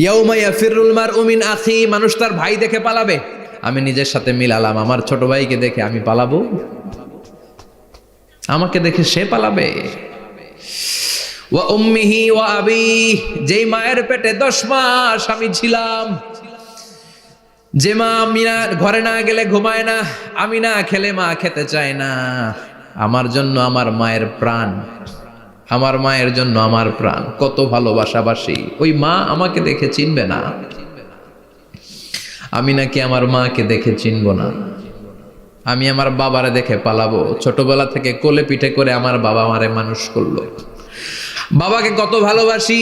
ইয়াউমা ইয়াফিরুল মারউ মিন আখি, মানুষ তার ভাই দেখে পালাবে। আমি নিজের সাথে মিলালাম, আমার ছোট ভাইকে দেখে আমি পালাবো? আমাকে দেখে সে পালাবে? ওয়া উম্মিহি ওয়া আবি, যেই মায়ের পেটে 10 মাস আমি ছিলাম, যে মা আমি না ঘরে না গেলে ঘুমায় না, আমি না খেলে মা খেতে চায় না, আমার জন্য আমার মায়ের প্রাণ, আমার মায়ের জন্য আমার প্রাণ, কত ভালোবাসাবাসী। ওই মা আমাকে দেখে চিনবে না, আমি নাকি আমার মাকে দেখে চিনব না। আমি আমার বাবারে দেখে পালাবো। ছোটবেলা থেকে কোলে পিঠে করে আমার বাবা আমারে মানুষ করলো, বাবাকে কত ভালোবাসি,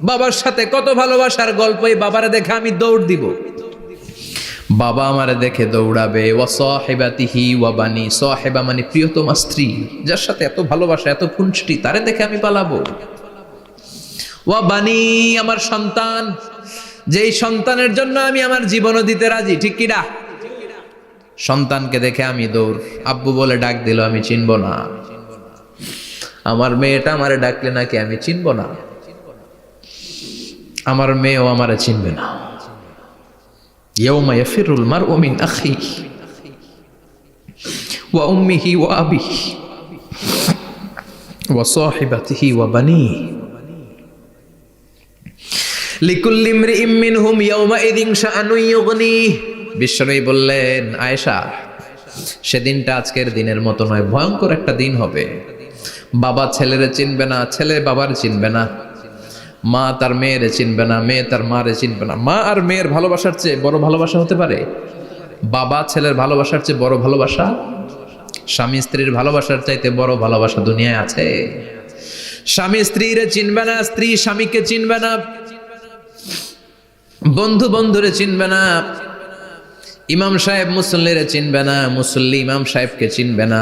বাবার সাথে কত ভালোবাসার গল্প, এই বাবারে দেখে আমি দৌড় দিব, বাবা আমারে দেখে দৌড়াবে। ওয়া সাহিবাতিহি ওয়া বানি, সাহিবা মানে প্রিয়তমা স্ত্রী, যার সাথে এত ভালোবাসা এত খুনসুটি, তারে দেখে আমি পালাবো। ওয়া বানি, আমার সন্তান, যেই সন্তানের জন্য আমি আমার জীবনও দিতে রাজি, ঠিক কি না? সন্তানকে দেখে আমি দৌড়, আব্বু বলে ডাক দিল আমি চিনব না, আমার মেয়েটা আমারে ডাকলে নাকি আমি চিনব না, আমার মেয়েও আমারে চিনবে না। ইয়াউমা ইয়াফিরুল মারউ মিন আখিহি ওয়া উম্মিহি ওয়া আবিহি ওয়া সাহিবাতিহি ওয়া বানিহি লিকুল্লি ইমরিইম মিনহুম ইয়াউমাইযিন শাআনুন ইউগনিহি। বিশ্বনবী বললেন, আয়েশা, সেদিনটা আজকের দিনের মতো নয়, ভয়ঙ্কর একটা দিন হবে। বাবা ছেলেরে চিনবে না, ছেলে বাবার চিনবে না, মা তার মেয়েরে চিনবে না, মেয়ে তার মারে চিনবে না। মা আর মেয়ের ভালোবাসার চেয়ে বড় ভালোবাসা হতে পারে? বাবা ছেলের ভালোবাসার চেয়ে বড় ভালোবাসা? স্বামী স্ত্রীর ভালোবাসার চাইতে বড় ভালোবাসা দুনিয়ায় আছে? স্বামী স্ত্রীরে চিনবে না, স্ত্রী স্বামীকে চিনবে না, বন্ধু বন্ধুরে চিনবে না, ইমাম সাহেব মুসল্লিরে চিনবে না, মুসল্লি ইমাম সাহেবকে চিনবে না,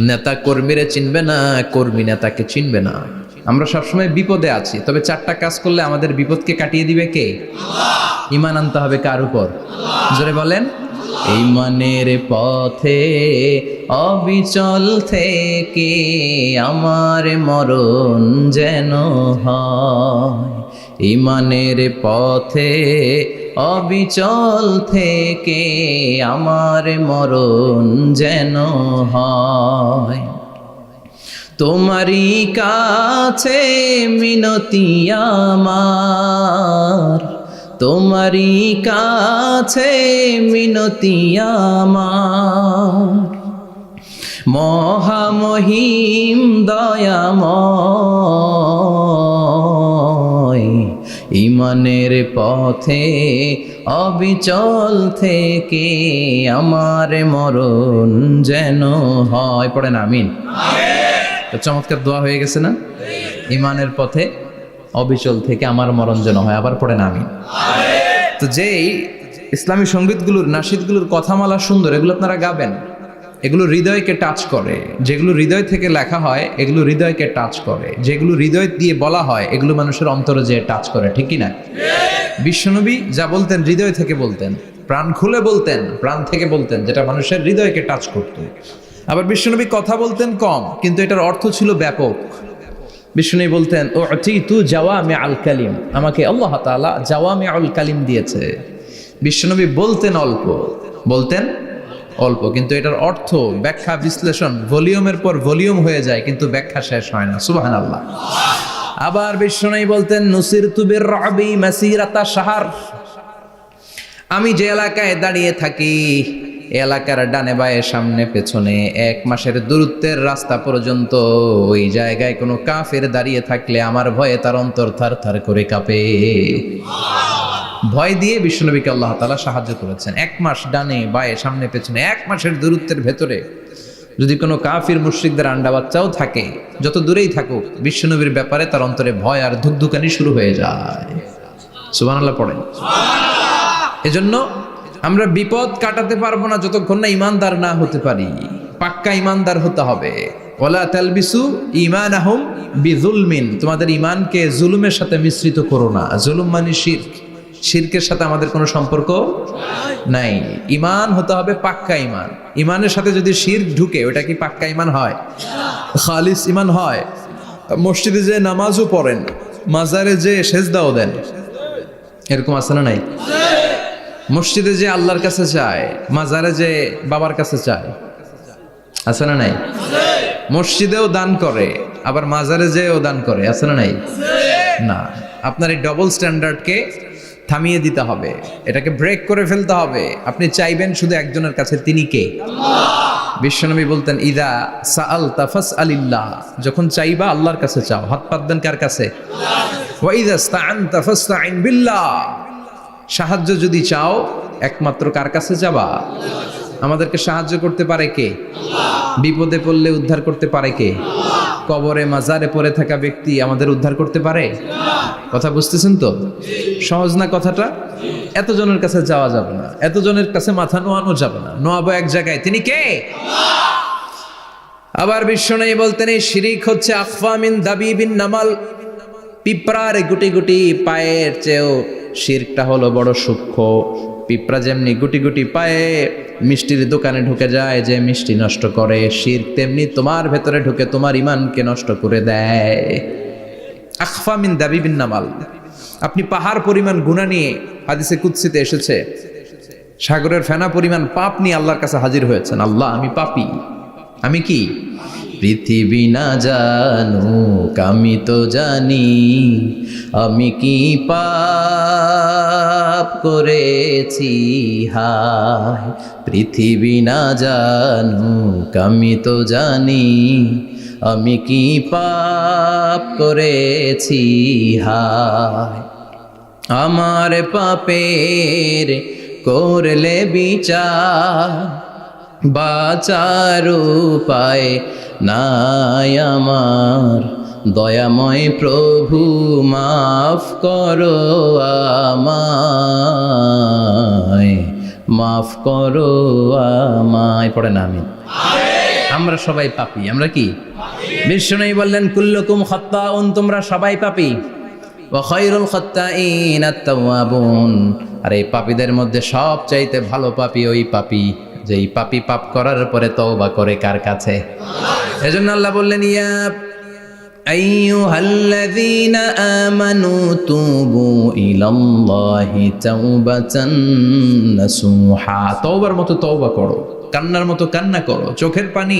নেতা কর্মীরে চিনবে না, কর্মী নেতাকে চিনবে না। আমরা সবসময় বিপদে আছি, তবে 4টা কাজ করলে আমাদের বিপদকে কাটিয়ে দিবে কে? আল্লাহ। ঈমান আনতে হবে কার উপর? জোরে বলেন। ঈমানের পথে অবিচল থেকে আমার মরণ যেন হয়, ঈমানের পথে অবিচল থেকে আমার মরণ যেন হয়। তোমারই কাছে মিনতি আমার, তোমারই কাছে মিনতি আমার, মহামহিম দয়াময়, ঈমানের পথে অবিচল থেকে আমার মরণ যেন হয়। পড়েন আমিন। চমৎকার দোয়া হয়ে গেছে না? ঈমানের পথে অবিচল থেকে আমার মরণ যেন হয়। আবার পড়েন আমিন। তো যেই ইসলামী সঙ্গীতগুলোর নাশিদগুলোর কথামালা সুন্দর, এগুলো আপনারা গাবেন, এগুলো হৃদয়কে টাচ করে। যেগুলো হৃদয় থেকে লেখা হয় এগুলো হৃদয়কে টাচ করে, যেগুলো হৃদয় দিয়ে বলা হয় এগুলো মানুষের অন্তরে যে টাচ করে, ঠিক কি না? বিশ্বনবী যা বলতেন হৃদয় থেকে বলতেন, প্রাণ খুলে বলতেন, প্রাণ থেকে বলতেন, যেটা মানুষের হৃদয়কে টাচ করত। আবার বিশ্বনবী কথা বলতেন কম, কিন্তু এটার অর্থ ছিল ব্যাপক। বিশ্বনবী বলতেন, ও তু জাওয়ামি আল কালিম, আমাকে আল্লাহ তাআলা জাওয়ামি আল কালিম দিয়েছে। বিশ্বনবী বলতেন অল্প, বলতেন অল্প, কিন্তু এটার অর্থ ব্যাখ্যা বিশ্লেষণ ভলিউমের পর ভলিউম হয়ে যায়, কিন্তু ব্যাখ্যা শেষ হয় না। সুবহানাল্লাহ। আবার বিশ্বনবী বলতেন, নুসিরতু বির-রা'বি মাসিরাতা শাহর, আমি যে এলাকায় দাঁড়িয়ে থাকি এলাকার ডানে বায়ে সামনে পেছনে 1 মাসের দূরত্বের রাস্তা পর্যন্ত ওই জায়গায় কোনো কাফের দাঁড়িয়ে থাকলে আমার ভয়ে তার অন্তর থার থার করে কাঁপে। ভয় দিয়ে বিশ্বনবীকে আল্লাহ তাআলা সাহায্য করেছেন। 1 মাস ডানে বায়ে সামনে পেছনে 1 মাসের দূরত্বের ভেতরে যদি কোনো কাফির মুশরিকদের আন্ডা বাচ্চাও থাকে, যত দূরেই থাকুক, বিশ্বনবীর ব্যাপারে তার অন্তরে ভয় আর ধুকধুকানি শুরু হয়ে যায়। সুবহানাল্লাহ পড়েন। এজন্য আমরা বিপদ কাটাতে পারবো না যতক্ষণ না ঈমানদার না হতে পারি। পাক্কা ঈমানদার হতে হবে। ওয়ালা তালবিসু ঈমানাহুম বিযুলমিন, তোমাদের ঈমানকে জুলুমের সাথে মিশ্রিত করো না। জুলুম মানে শিরক, শিরকের সাথে আমাদের কোনো সম্পর্ক নাই। ঈমান হতে হবে পাক্কা ঈমান। ঈমানের সাথে যদি শিরক ঢুকে ওটা কি পাক্কা ঈমান হয়? খালিস ঈমান হয়? মসজিদে যে নামাজও পড়েন, মাজারে যে সেজদাও দেন, এরকম আছে না নাই? মসজিদে যে আল্লাহর কাছে চায়, মাজারে যে বাবার কাছে চায়, আছে না নাই? মসজিদেও দান করে, আবার মাজারে যেও দান করে, আছে না নাই? না, আপনার এই ডবল স্ট্যান্ডার্ডকে থামিয়ে দিতে হবে, এটাকে ব্রেক করে ফেলতে হবে। আপনি চাইবেন শুধু একজনের কাছে, তিনি কে? বিশ্বনবী বলতেন, ইদা সাআলতা ফাসআলিল্লাহ, যখন চাইবা আল্লাহর কাছে চাও। হাত পাতবেন কার কাছে? ওয়া ইদা ইসতাআনতা ফাসতাইন বিল্লাহ, সাহায্য যদি চাও একমাত্র কার কাছে যাবা? আমাদেরকে সাহায্য করতে পারে কে? বিপদে পড়লে উদ্ধার করতে পারে কে? কবরে মাজারে পড়ে থাকা ব্যক্তি আমাদের উদ্ধার করতে পারে? কথা বুঝতেছেন তো? সহজ না কথাটা? এতজনের কাছে যাওয়া যাবে না, এতজনের কাছে মাথা নোয়ানো যাবে না, নোয়াবো এক জায়গায়, তিনি কে? আবার বিশ্বনবী বলতেন, এই শিরিক হচ্ছে আখফা মিন দাবিবিন নামাল, পিঁপড়ার গুটি গুটি পায়ের চেয়েও শিরকটা হলো বড় সূক্ষ্ম। পিঁপড়া যেমনি গুটি গুটি পায়ে মিষ্টির দোকানে ঢুকে যায়, যে মিষ্টি নষ্ট করে, শিরক তেমনি তোমার ভেতরে ঢুকে তোমার ইমানকে নষ্ট করে দেয়। আখফা মিন দাবিবিন নামাল। আপনি পাহাড় পরিমাণ গুনাহ নিয়ে, হাদিসে কুদসিতে এসেছে, সাগরের ফেনা পরিমাণ পাপ নিয়ে আল্লাহর কাছে হাজির হয়েছেন। আল্লাহ, আমি পাপী, আমি কি? পৃথিবী না জানুক আমি তো জানি, আমি কি পাপ করেছি হায়। পৃথিবী না জানুক আমি তো জানি, আমি কি পাপ করেছি হায়। আমার পাপের করলে বিচার, বাঁচার উপায় নাই আমার। দয়াময় প্রভু মাফ করো আমায়, মাফ করো আমায়। পড়ে না আমি? আমরা সবাই পাপী। আমরা কি? বিশ্বনবী বললেন, কুল্লুকুম খাত্তাউন, তোমরা সবাই পাপী। ওয়া খায়রুল খাত্তাইন আত-তাওয়াবুন, আর এই পাপীদের মধ্যে সবচাইতে ভালো পাপী ওই পাপী যেই পাপী পাপ করার পরে তওবা করে কার কাছে? এজন্য আল্লাহ বললেন, ইয়া আইয়ুহাল্লাযীনা আমানু তুবু ইলাল্লাহি তাওবাতান নাসুহা, তওবার মতো তওবা করো, কান্নার মতো কান্না করো। চোখের পানি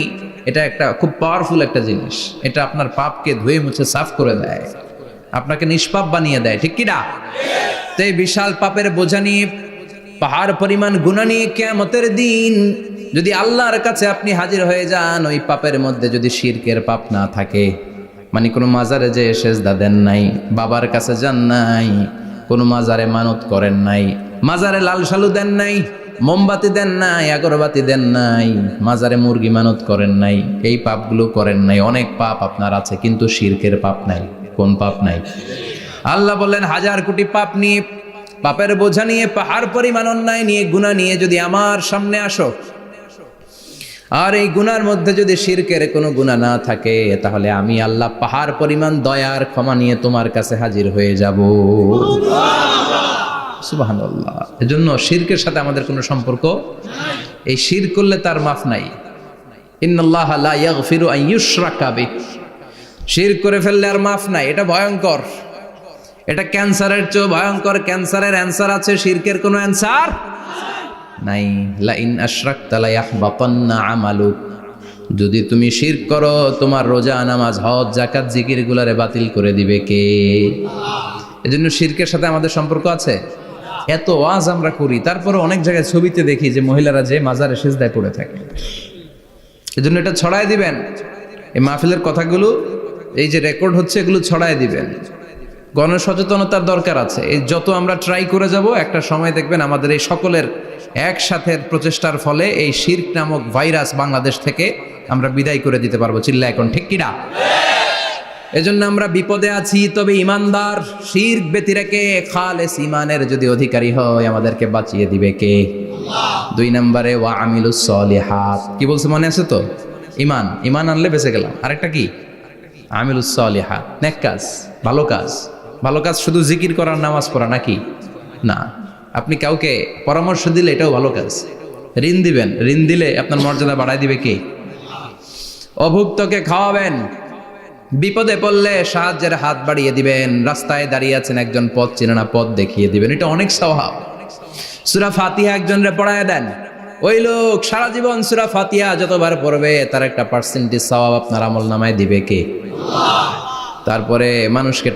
এটা একটা খুব পাওয়ারফুল একটা জিনিস, এটা আপনার পাপকে ধুয়ে মুছে সাফ করে দেয়, আপনাকে নিষ্পাপ বানিয়ে দেয়, ঠিক কি না? তো এই বিশাল পাপের বোঝা নিয়ে, পাহাড় পরিমাণ গুনাহ নিয়ে কিয়ামতের দিন যদি আল্লাহর কাছে আপনি হাজির হয়ে যান, ওই পাপের মধ্যে যদি শিরকের পাপ না থাকে, মানে কোনো মাজারে যে সেজদা দেন নাই, বাবার কাছে যান নাই, কোনো মাজারে মানত করেন নাই, মাজারে লাল শালু দেন নাই, মোমবাতি দেন নাই, আগরবাতি দেন নাই, মাজারে মুরগি মানত করেন নাই, এই পাপগুলো করেন নাই, অনেক পাপ আপনার আছে, কিন্তু শিরকের পাপ নাই। কোন পাপ নাই? আল্লাহ বললেন, হাজার কোটি পাপ নিয়ে, পাপের বোঝা নিয়ে, পাহাড় পরিমাণ অন্যায় নিয়ে, গুনাহ নিয়ে যদি আমার সামনে আসো, আর এই গুনার মধ্যে যদি শিরকের কোনো গুনাহ না থাকে, তাহলে আমি আল্লাহ পাহাড় পরিমাণ দয়ার ক্ষমা নিয়ে তোমার কাছে হাজির হয়ে যাব। সুবহানাল্লাহ। এজন্য শিরকের সাথে আমাদের কোনো সম্পর্ক, এই শিরক করলে তার মাফ নাই। ইন্নাল্লাহা লা ইয়াগফিরু আন ইউশরাকা বিহি, শিরক করে ফেললে আর মাফ নাই। এটা ভয়ঙ্কর, এটা ক্যান্সারের চেয়ে ভয়ঙ্কর। ক্যান্সারের অ্যান্সার আছে, শিরকের কোনো অ্যান্সার নাই। লা ইন আশরাকতা লা ইয়াহবাতান্না আমালুক, যদি তুমি শিরক করো, তোমার রোজা, নামাজ, হজ, যাকাত, জিকির গুলারে বাতিল করে দিবে কে? এজন্য শিরকের সাথে আমাদের সম্পর্ক আছে। এত ওয়াজ আমরা করি, তারপরে অনেক জায়গায় ছবিতে দেখি যে মহিলারা যে মাজারে সিজদায় পড়ে থাকে। এজন্য এটা ছড়ায় দিবেন, এই মাহফিলের কথাগুলো এই যে রেকর্ড হচ্ছে, এগুলো ছড়ায় দিবেন। গণসচেতনতার দরকার আছে। এই যত আমরা ট্রাই করে যাব, একটা সময় দেখবেন আমাদের এই সকলের একসাথে প্রচেষ্টার ফলে এই শিরক নামক ভাইরাস বাংলাদেশ থেকে আমরা বিদায় করে দিতে পারবো। চিল্লা এখন, ঠিক কিনা? এজন্য আমরা বিপদে আছি, তবে ইমানদার, শিরক ব্যতি রেখে খালেস ইমানের যদি অধিকারী হয়, আমাদেরকে বাঁচিয়ে দিবে কে? দুই নম্বরে ওয়া আমিলুস সলিহাত, কি বলছে মনে আছে তো? ইমান, ইমান আনলে বেঁচে গেলাম। আরেকটা কি? আমিলুস সলিহাত, নেক কাজ, ভালো কাজ। ভালো কাজ শুধু জিকির করার, নামাজ পড়া নাকি? না, আপনি কাউকে পরামর্শ দিলে এটাও ভালো কাজ। ঋণ দিবেন, ঋণ দিলে আপনার মর্যাদা বাড়ায় দিবে কে? অভুক্তকে খাওয়াবেন, বিপদে পড়লে সাহায্যের হাত বাড়িয়ে দিবেন, রাস্তায় দাঁড়িয়ে আছেন একজন পথ চেনে না, পথ দেখিয়ে দিবেন, এটা অনেক সওয়াব। সূরা ফাতিহা একজনরে পড়ায় দেন, ওই লোক সারা জীবন সূরা ফাতিহা যতবার পড়বে তার একটা পার্সেন্টেজ সওয়াব আপনার আমল নামায় দিবে কে? তারপরে মানুষকে